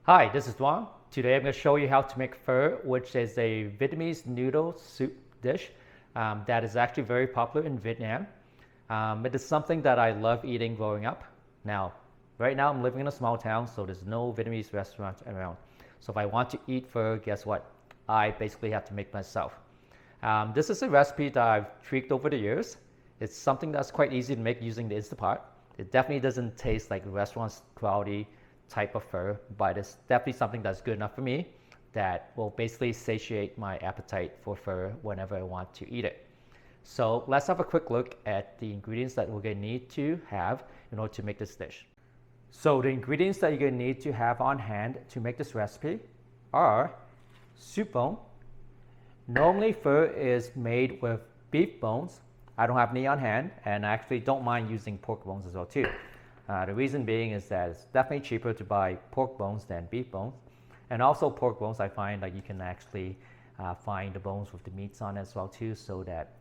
Hi, this is Duan. Today I'm going to show you how to make pho, which is a Vietnamese noodle soup dish that is actually very popular in Vietnam. It is something that I love eating growing up. Now, right now I'm living in a small town, so there's no Vietnamese restaurants around. So if I want to eat pho, guess what? I basically have to make myself. This is a recipe that I've tweaked over the years. It's something that's quite easy to make using the Instapot. It definitely doesn't taste like restaurant quality type of pho, but it's definitely something that's good enough for me that will basically satiate my appetite for pho whenever I want to eat it. So let's have a quick look at the ingredients that we're going to need to have in order to make this dish. So the ingredients that you're going to need to have on hand to make this recipe are soup bone. Normally pho is made with beef bones. I don't have any on hand, and I actually don't mind using pork bones as well too. The reason being is that it's definitely cheaper to buy pork bones than beef bones. And also pork bones, I find like you can actually find the bones with the meats on it as well too, so that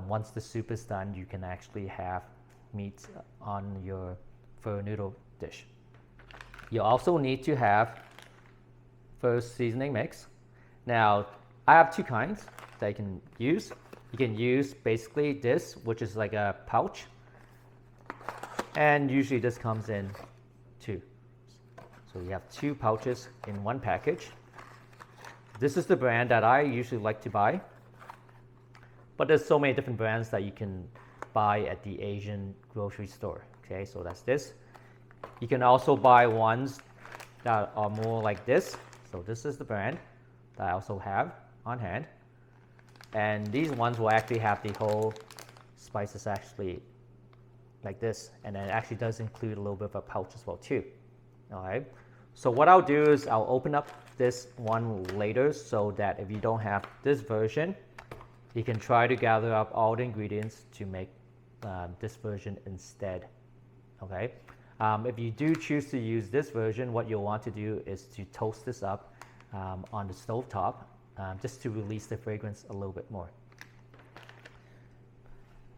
once the soup is done, you can actually have meat on your pho noodle dish. You also need to have pho seasoning mix. Now, I have two kinds that you can use. You can use basically this, which is like a pouch. And usually this comes in two. So you have two pouches in one package. This is the brand that I usually like to buy. But there's so many different brands that you can buy at the Asian grocery store. Okay, so that's this. You can also buy ones that are more like this. So this is the brand that I also have on hand. And these ones will actually have the whole spices actually like this, and then it actually does include a little bit of a pouch as well too. All right, so what I'll do is I'll open up this one later so that if you don't have this version, you can try to gather up all the ingredients to make this version instead. Okay, if you do choose to use this version, what you'll want to do is to toast this up on the stove top just to release the fragrance a little bit more.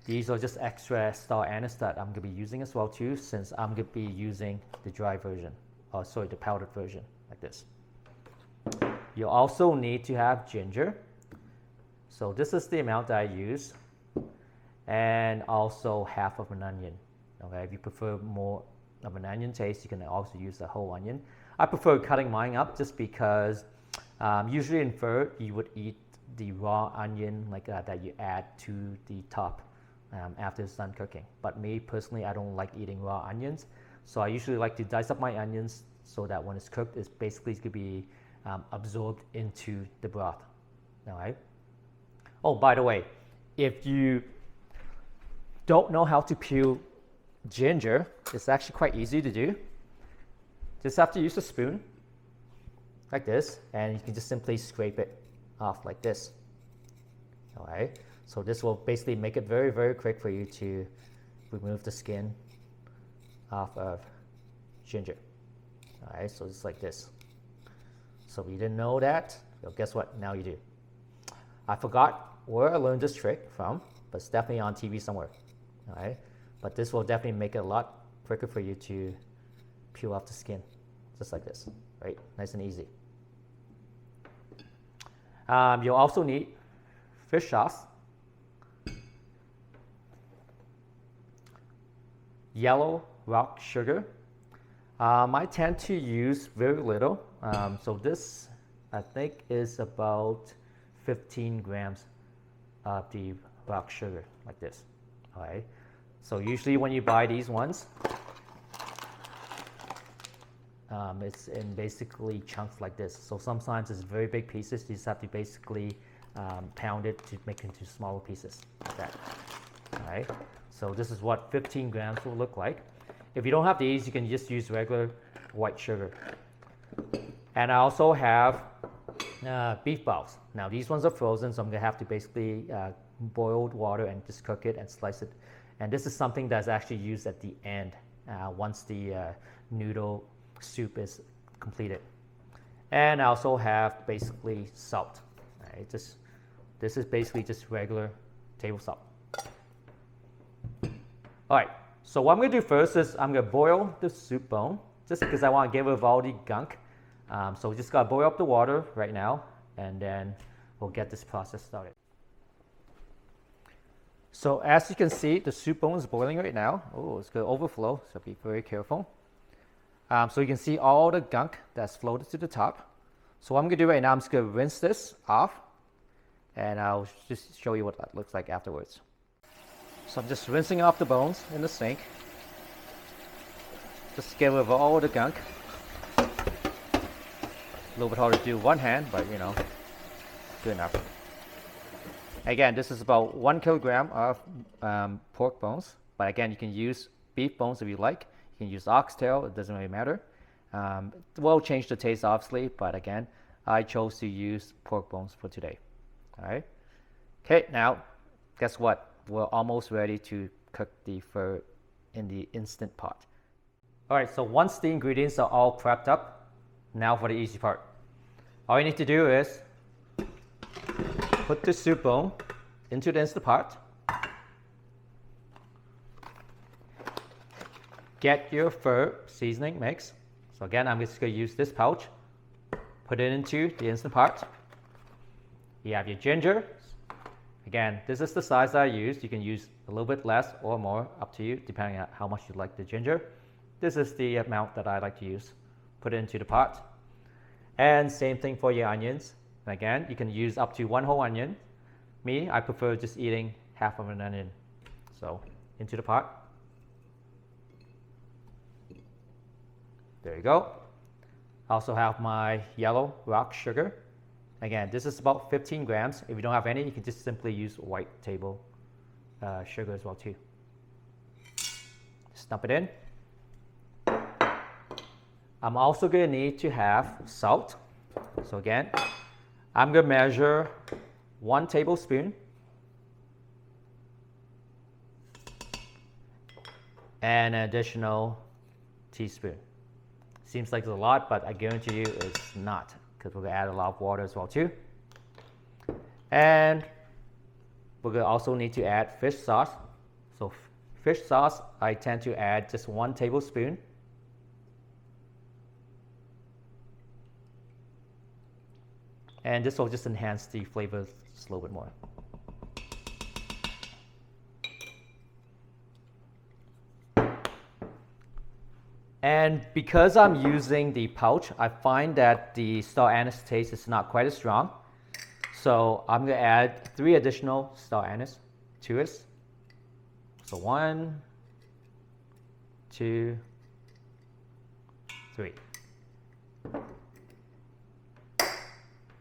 These are just extra star anise that I'm going to be using as well too, since I'm going to be using the dry version, or sorry, the powdered version, like this. You also need to have ginger. So this is the amount that I use, and also half of an onion. Okay, if you prefer more of an onion taste, you can also use the whole onion. I prefer cutting mine up just because usually in pho you would eat the raw onion like that you add to the top after it's done cooking. But me personally, I don't like eating raw onions, so I usually like to dice up my onions so that when it's cooked, it's basically going to be absorbed into the broth. All right. Oh, by the way, if you don't know how to peel ginger, it's actually quite easy to do. Just have to use a spoon like this, and you can just simply scrape it off like this. All right. So this will basically make it very, very quick for you to remove the skin off of ginger. All right, so just like this. So if you didn't know that, well, guess what? Now you do. I forgot where I learned this trick from, but it's definitely on TV somewhere. All right, but this will definitely make it a lot quicker for you to peel off the skin, just like this, right? Nice and easy. You'll also need fish sauce, yellow rock sugar. I tend to use very little. So this, I think, is about 15 grams of the rock sugar, like this. All right. So usually when you buy these ones, it's in basically chunks like this. So sometimes it's very big pieces. You just have to basically pound it to make it into smaller pieces, like that. All right. So this is what 15 grams will look like. If you don't have these, you can just use regular white sugar. And I also have beef balls. Now these ones are frozen, so I'm going to have to basically boil water and just cook it and slice it. And this is something that's actually used at the end once the noodle soup is completed. And I also have basically salt. Right? This is basically just regular table salt. All right, so what I'm going to do first is I'm going to boil the soup bone, just because I want to get rid of all the gunk So we just gotta boil up the water right now, and then we'll get this process started. So as you can see, the soup bone is boiling right now. Oh, it's gonna overflow, so be very careful. So you can see all the gunk that's floated to the top. So what I'm gonna do right now, I'm just gonna rinse this off, and I'll just show you what that looks like afterwards. So I'm just rinsing off the bones in the sink. Just get rid of all the gunk. A little bit hard to do with one hand, but you know, good enough. Again, this is about 1 kilogram of pork bones, but again, you can use beef bones if you like. You can use oxtail, it doesn't really matter. It will change the taste obviously, but again, I chose to use pork bones for today. All right. Okay, now guess what? We're almost ready to cook the pho in the Instant Pot. All right, so once the ingredients are all prepped up, now for the easy part. All you need to do is put the soup bone into the Instant Pot. Get your pho seasoning mix. So again, I'm just going to use this pouch. Put it into the Instant Pot. You have your ginger. Again, this is the size that I used. You can use a little bit less or more, up to you, depending on how much you like the ginger. This is the amount that I like to use. Put it into the pot. And same thing for your onions. And again, you can use up to 1 whole onion. Me, I prefer just eating half of an onion. So, into the pot. There you go. I also have my yellow rock sugar. Again, this is about 15 grams. If you don't have any, you can just simply use white table sugar as well too. Just dump it in. I'm also going to need to have salt. So again, I'm going to measure 1 tablespoon and an additional teaspoon. Seems like it's a lot, but I guarantee you it's not, because we're going to add a lot of water as well too. And we're going to also need to add fish sauce. So fish sauce, I tend to add just 1 tablespoon. And this will just enhance the flavor just a little bit more. And because I'm using the pouch, I find that the star anise taste is not quite as strong. So I'm going to add 3 additional star anise to it. So 1, 2, 3.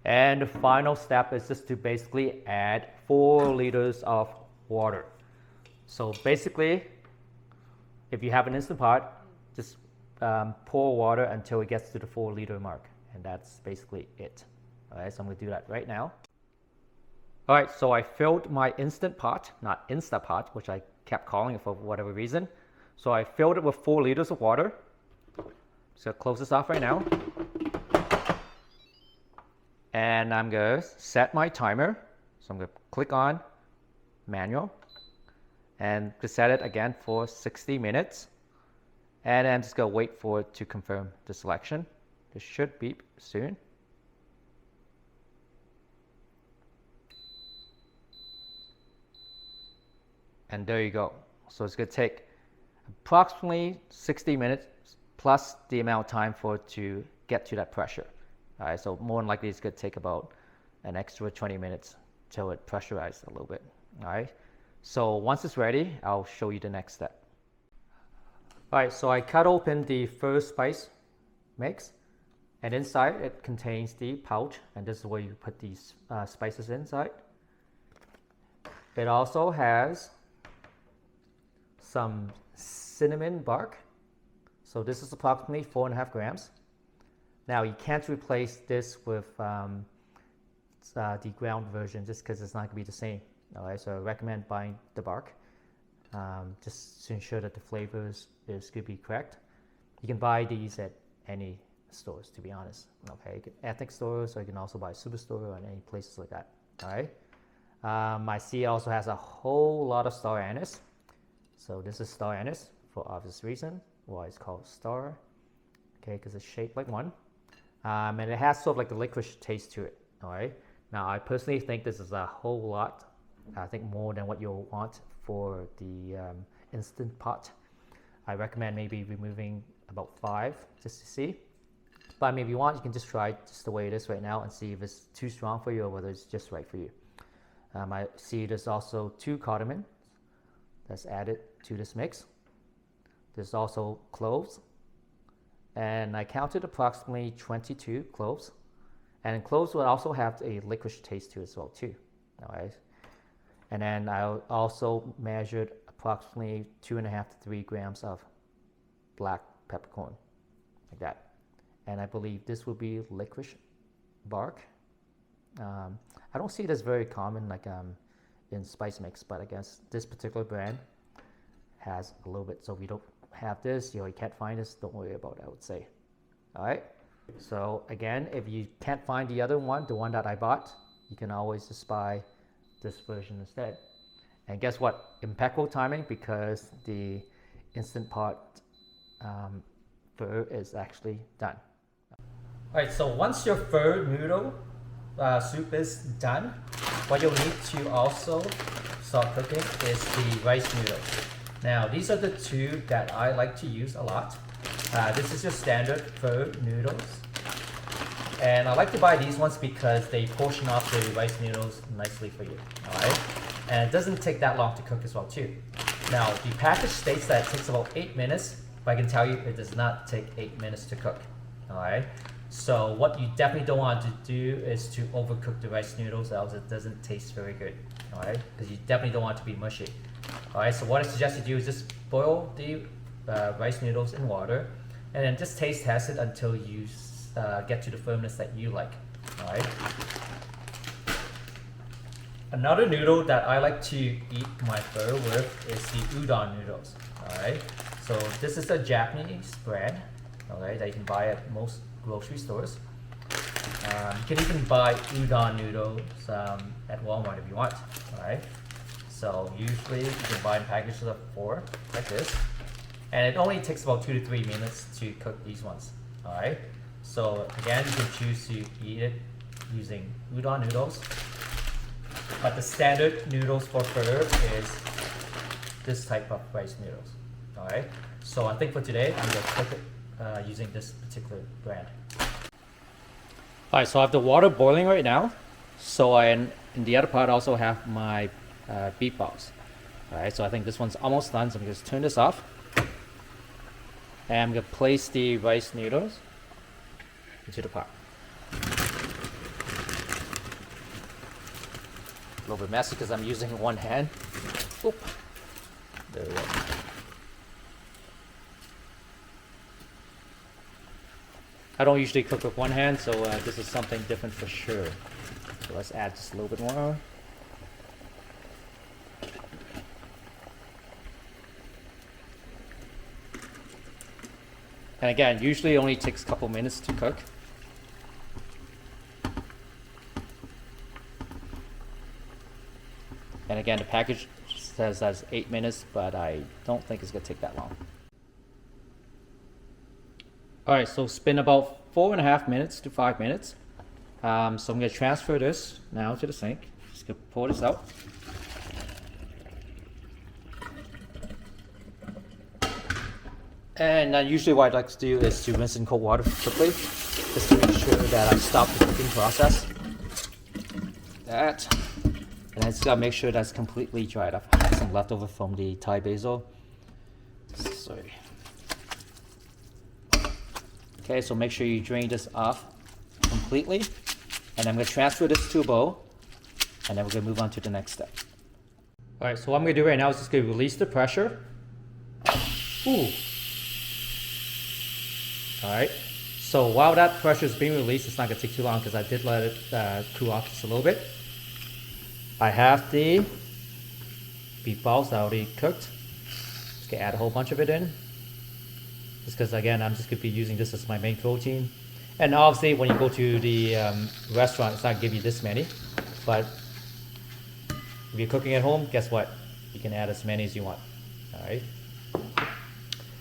And the final step is just to basically add 4 liters of water. So basically, if you have an Instant Pot, just pour water until it gets to the 4-liter mark, and that's basically it. All right, so I'm going to do that right now. All right, so I filled my Instant Pot, not Instapot, which I kept calling it for whatever reason. So I filled it with 4 liters of water. So close this off right now. And I'm going to set my timer. So I'm going to click on manual and to set it again for 60 minutes. And I'm just going to wait for it to confirm the selection. This should beep soon. And there you go. So it's going to take approximately 60 minutes plus the amount of time for it to get to that pressure. All right, so more than likely it's going to take about an extra 20 minutes till it pressurizes a little bit. All right, so once it's ready, I'll show you the next step. All right, so I cut open the first spice mix, and inside it contains the pouch, and this is where you put these spices inside. It also has some cinnamon bark. So this is approximately 4.5 grams. Now you can't replace this with the ground version just because it's not going to be the same. All right, so I recommend buying the bark just to ensure that the flavors is going to be correct. You can buy these at any stores, to be honest. Okay, ethnic stores, or you can also buy Superstore or any places like that. All right. I see it also has a whole lot of star anise. So this is star anise for obvious reason. Why it's called star. Okay, because it's shaped like one. and it has sort of like the licorice taste to it. All right. Now, I personally think this is a whole lot. I think more than what you'll want for the instant pot. I recommend maybe removing about 5 just to see. But if you want, you can just try it just the way it is right now and see if it's too strong for you or whether it's just right for you. I see there's also 2 cardamom that's added to this mix. There's also cloves, and I counted approximately 22 cloves. And cloves will also have a licorice taste to it as well too. All right. And then I also measured approximately 2.5 to 3 grams of black peppercorn, like that. And I believe this will be licorice bark. I don't see it as very common like in spice mix, but I guess this particular brand has a little bit. So if you don't have this, you can't find this, don't worry about it, I would say. All right. So again, if you can't find the other one, the one that I bought, you can always just buy this version instead. And guess what? Impeccable timing, because the Instant Pot pho is actually done. All right, so once your pho noodle soup is done, what you'll need to also start cooking is the rice noodles. Now, these are the 2 that I like to use a lot. This is your standard pho noodles. And I like to buy these ones because they portion off the rice noodles nicely for you, all right? And it doesn't take that long to cook as well too. Now, the package states that it takes about 8 minutes, but I can tell you it does not take 8 minutes to cook, all right? So what you definitely don't want to do is to overcook the rice noodles, else it doesn't taste very good, all right? Because you definitely don't want it to be mushy. All right, so what I suggest you do is just boil the rice noodles in water, and then just taste test it until you get to the firmness that you like. All right. Another noodle that I like to eat my pho with is the udon noodles. All right. So this is a Japanese brand. All right, that you can buy at most grocery stores. You can even buy udon noodles at Walmart if you want. All right. So usually you can buy in packages of 4 like this, and it only takes about 2 to 3 minutes to cook these ones. All right. So again, you can choose to eat it using udon noodles, but the standard noodles for pho is this type of rice noodles. All right. So I think for today, I'm gonna cook it using this particular brand. All right. So I have the water boiling right now. So in the other part, I also have my beef balls. All right. So I think this one's almost done. So I'm gonna just turn this off, and I'm gonna place the rice noodles into the pot. A little bit messy because I'm using one hand. Oop. There we go. I don't usually cook with one hand, so this is something different for sure. So let's add just a little bit more. And again, usually it only takes a couple minutes to cook. And again, the package says that's 8 minutes, but I don't think it's gonna take that long. All right, so it's been about 4.5 minutes to 5 minutes. So I'm gonna transfer this now to the sink. Just gonna pour this out. And usually what I like to do is to rinse in cold water quickly, just to make sure that I stop the cooking process. That. And I just gotta make sure that's completely dried up. I have some leftover from the Thai basil. Sorry. Okay, so make sure you drain this off completely. And I'm gonna transfer this to a bowl, and then we're gonna move on to the next step. All right, so what I'm gonna do right now is just gonna release the pressure. Ooh. All right, so while that pressure is being released, it's not gonna take too long because I did let it cool off just a little bit. I have the beef balls that I already cooked. Just gonna add a whole bunch of it in. Just because again, I'm just gonna be using this as my main protein. And obviously when you go to the restaurant, it's not gonna give you this many. But if you're cooking at home, guess what? You can add as many as you want, all right?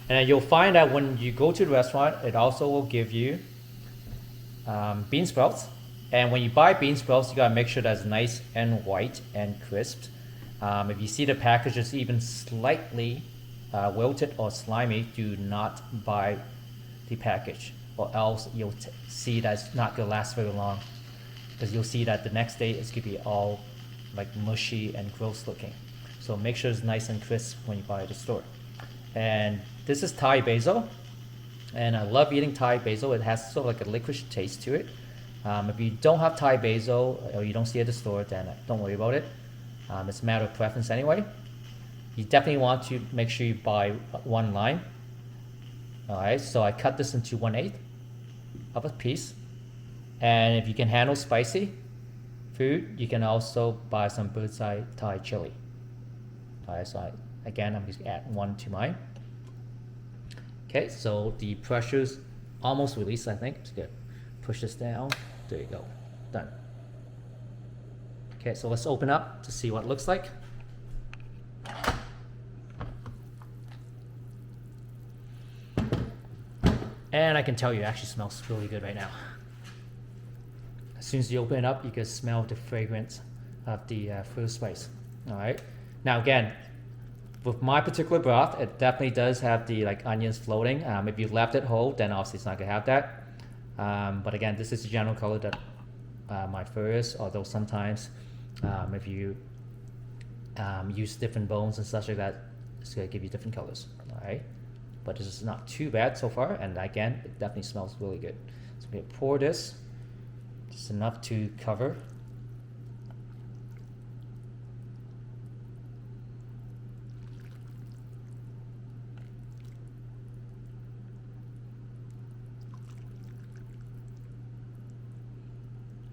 And then you'll find that when you go to the restaurant, it also will give you bean sprouts. And when you buy bean sprouts, you gotta make sure that's nice and white and crisp. If you see the package is even slightly wilted or slimy, do not buy the package, or else you'll see that's not gonna last very long, because you'll see that the next day it's gonna be all like mushy and gross looking. So make sure it's nice and crisp when you buy it at the store. And this is Thai basil, and I love eating Thai basil. It has sort of like a licorice taste to it. If you don't have Thai basil or you don't see it at the store, then don't worry about it. It's a matter of preference anyway. You definitely want to make sure you buy 1 lime. Alright, so I cut this into 1/8 of a piece. And if you can handle spicy food, you can also buy some bird's eye Thai chili. Alright, so again, I'm just going to add 1 to mine. Okay, so the pressure's almost released, I think. Just going to push this down. There you go. Done. Okay, so let's open up to see what it looks like. And I can tell you, it actually smells really good right now. As soon as you open it up, you can smell the fragrance of the fruit spice. All right. Now again, with my particular broth, it definitely does have the like onions floating. If you left it whole, then obviously it's not gonna have that. But again, this is the general color that my pho is. Although sometimes, if you use different bones and such like that, it's gonna give you different colors. All right. But this is not too bad so far, and again, it definitely smells really good. So I'm gonna pour this, just enough to cover.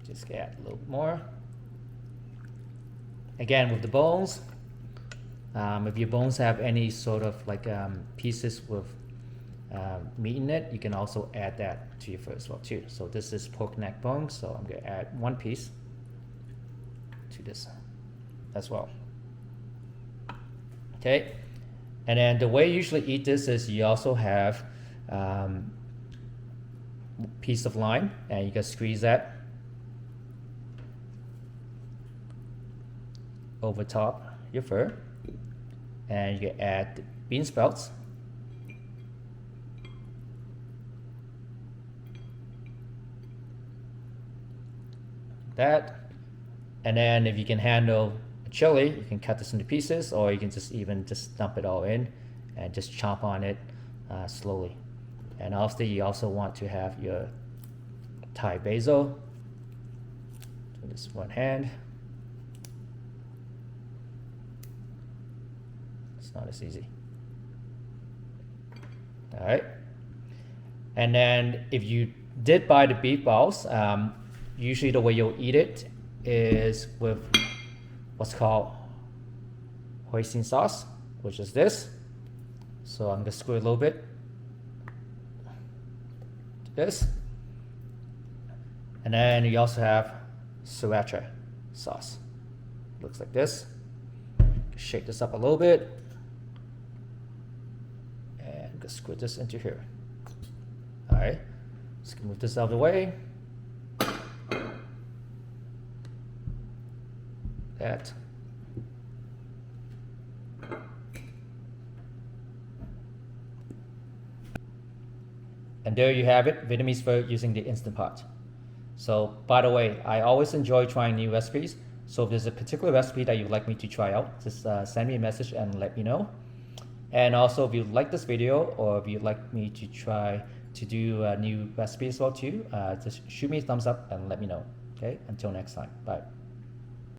Just add a little bit more. Again, with the bones, if your bones have any sort of like pieces with meat in it, you can also add that to your pho as well too. So this is pork neck bone, so I'm gonna add 1 piece to this as well. Okay, and then the way you usually eat this is you also have piece of lime, and you can squeeze that over top your pho. And you can add the bean sprouts. That. And then if you can handle a chili, you can cut this into pieces, or you can just dump it all in and just chomp on it slowly. And obviously you also want to have your Thai basil. So this 1 hand. Not as easy. All right, and then if you did buy the beef balls, usually the way you'll eat it is with what's called hoisin sauce, which is this. So I'm gonna screw it a little bit to this, and then you also have sriracha sauce. Looks like this. Shake this up a little bit. Screw this into here. All right, let's move this out of the way. That. And there you have it, Vietnamese pho using the Instant Pot. So by the way, I always enjoy trying new recipes. So if there's a particular recipe that you'd like me to try out, just send me a message and let me know. And also, if you like this video, or if you'd like me to try to do a new recipe as well too, just shoot me a thumbs up and let me know. Okay, until next time, bye.